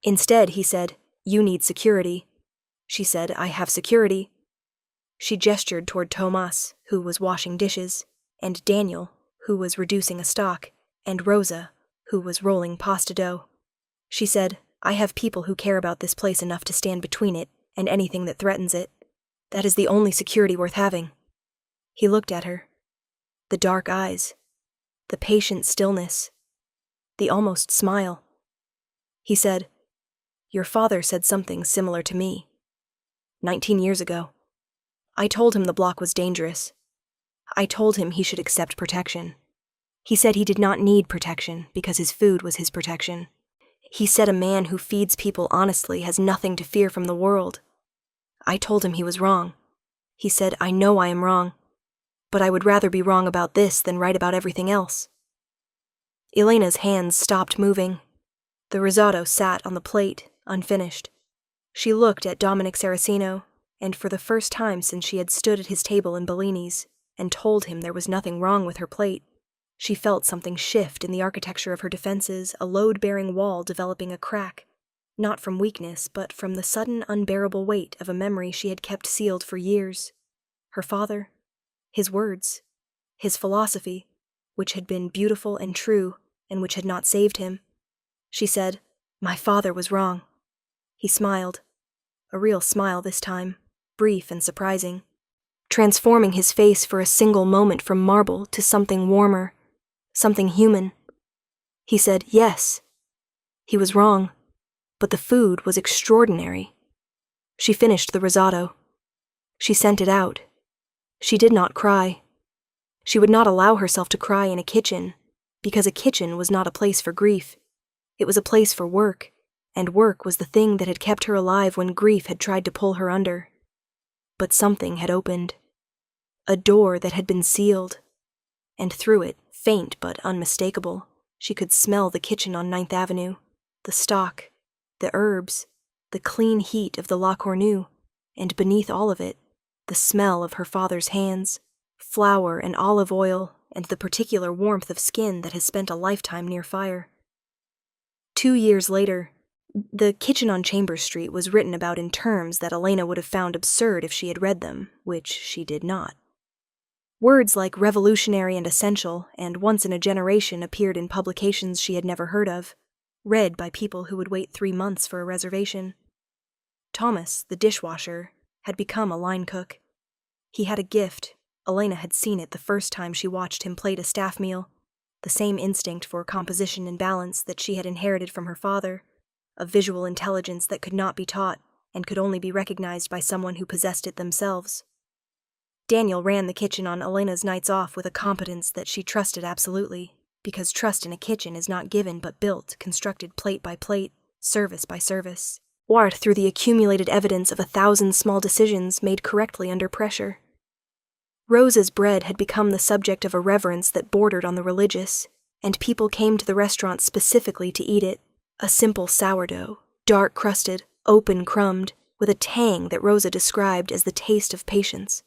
Instead, he said, "You need security." She said, "I have security." She gestured toward Tomas, who was washing dishes, and Daniel, who was reducing a stock, and Rosa, who was rolling pasta dough. She said, "I have people who care about this place enough to stand between it and anything that threatens it. That is the only security worth having." He looked at her. The dark eyes, the patient stillness, the almost smile. He said, "Your father said something similar to me. 19 years ago. I told him the block was dangerous. I told him he should accept protection. He said he did not need protection because his food was his protection. He said a man who feeds people honestly has nothing to fear from the world. I told him he was wrong. He said, I know I am wrong, but I would rather be wrong about this than right about everything else." Elena's hands stopped moving. The risotto sat on the plate, unfinished. She looked at Dominic Saraceno, and for the first time since she had stood at his table in Bellini's and told him there was nothing wrong with her plate, She felt something shift in the architecture of her defenses, a load-bearing wall developing a crack, not from weakness, but from the sudden unbearable weight of a memory she had kept sealed for years. Her father, his words, his philosophy, which had been beautiful and true, and which had not saved him. She said, "My father was wrong." He smiled, a real smile this time, brief and surprising, transforming his face for a single moment from marble to something warmer, something human. He said, yes, he was wrong, but the food was extraordinary. She finished the risotto. She sent it out. She did not cry. She would not allow herself to cry in a kitchen, because a kitchen was not a place for grief. It was a place for work, and work was the thing that had kept her alive when grief had tried to pull her under. But something had opened. A door that had been sealed, and through it, faint but unmistakable, she could smell the kitchen on 9th Avenue, the stock, the herbs, the clean heat of the La Cornue, and beneath all of it, the smell of her father's hands, flour and olive oil, and the particular warmth of skin that has spent a lifetime near fire. 2 years later, the kitchen on Chambers Street was written about in terms that Elena would have found absurd if she had read them, which she did not. Words like revolutionary and essential and once in a generation appeared in publications she had never heard of, read by people who would wait 3 months for a reservation. Thomas, the dishwasher, had become a line cook. He had a gift. Elena had seen it the first time she watched him plate a staff meal, the same instinct for composition and balance that she had inherited from her father, a visual intelligence that could not be taught and could only be recognized by someone who possessed it themselves. Daniel ran the kitchen on Elena's nights off with a competence that she trusted absolutely, because trust in a kitchen is not given but built, constructed plate by plate, service by service, or through the accumulated evidence of 1,000 small decisions made correctly under pressure. Rosa's bread had become the subject of a reverence that bordered on the religious, and people came to the restaurant specifically to eat it, a simple sourdough, dark-crusted, open-crumbed, with a tang that Rosa described as the taste of patience.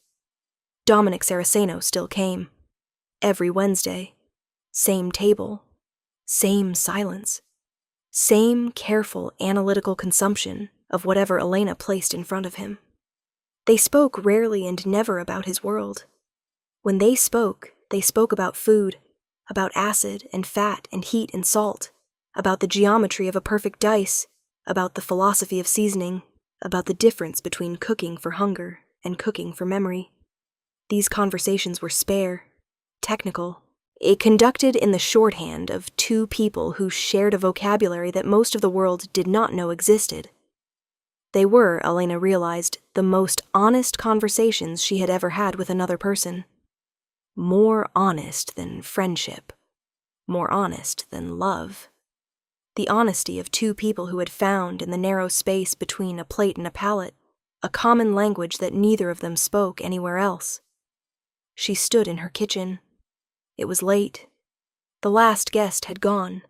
Dominic Saraceno still came. Every Wednesday. Same table. Same silence. Same careful, analytical consumption of whatever Elena placed in front of him. They spoke rarely and never about his world. When they spoke about food, about acid and fat and heat and salt, about the geometry of a perfect dice, about the philosophy of seasoning, about the difference between cooking for hunger and cooking for memory. These conversations were spare, technical, conducted in the shorthand of 2 people who shared a vocabulary that most of the world did not know existed. They were, Elena realized, the most honest conversations she had ever had with another person. More honest than friendship. More honest than love. The honesty of 2 people who had found, in the narrow space between a plate and a palate, a common language that neither of them spoke anywhere else. She stood in her kitchen. It was late. The last guest had gone.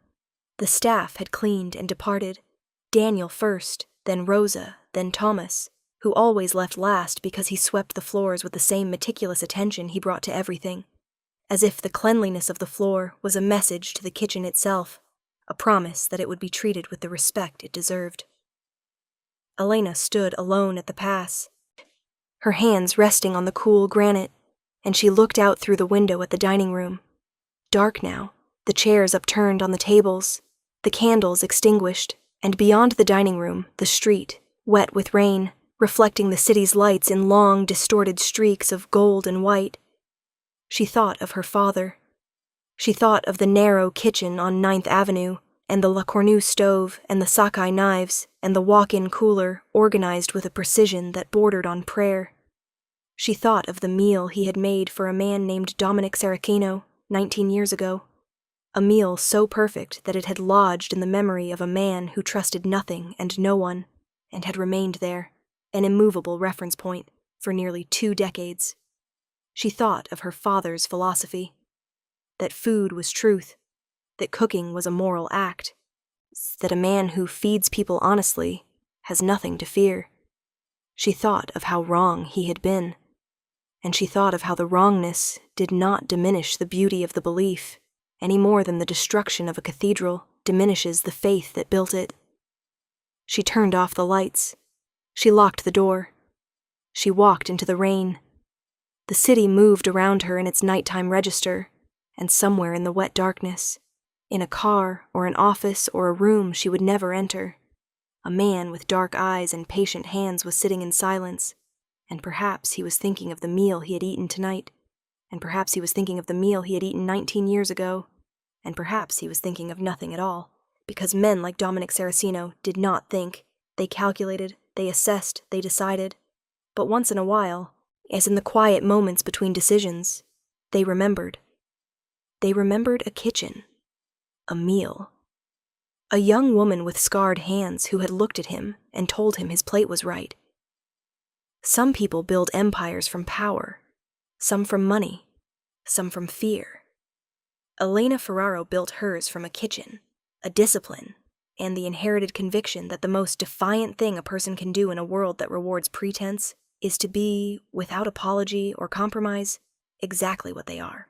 The staff had cleaned and departed. Daniel first, then Rosa, then Thomas, who always left last because he swept the floors with the same meticulous attention he brought to everything, as if the cleanliness of the floor was a message to the kitchen itself, a promise that it would be treated with the respect it deserved. Elena stood alone at the pass, her hands resting on the cool granite, and she looked out through the window at the dining room. Dark now, the chairs upturned on the tables, the candles extinguished, and beyond the dining room, the street, wet with rain, reflecting the city's lights in long, distorted streaks of gold and white. She thought of her father. She thought of the narrow kitchen on 9th Avenue, and the La Cornue stove, and the Sakai knives, and the walk-in cooler, organized with a precision that bordered on prayer. She thought of the meal he had made for a man named Dominic Saraceno 19 years ago, a meal so perfect that it had lodged in the memory of a man who trusted nothing and no one, and had remained there, an immovable reference point, for nearly 2 decades. She thought of her father's philosophy, that food was truth, that cooking was a moral act, that a man who feeds people honestly has nothing to fear. She thought of how wrong he had been, and she thought of how the wrongness did not diminish the beauty of the belief any more than the destruction of a cathedral diminishes the faith that built it. She turned off the lights. She locked the door. She walked into the rain. The city moved around her in its nighttime register, and somewhere in the wet darkness, in a car or an office or a room she would never enter, a man with dark eyes and patient hands was sitting in silence, and perhaps he was thinking of the meal he had eaten tonight, and perhaps he was thinking of the meal he had eaten 19 years ago, and perhaps he was thinking of nothing at all, because men like Dominic Saraceno did not think. They calculated, they assessed, they decided. But once in a while, as in the quiet moments between decisions, they remembered. They remembered a kitchen, a meal. A young woman with scarred hands who had looked at him and told him his plate was right. Some people build empires from power, some from money, some from fear. Elena Ferraro built hers from a kitchen, a discipline, and the inherited conviction that the most defiant thing a person can do in a world that rewards pretense is to be, without apology or compromise, exactly what they are.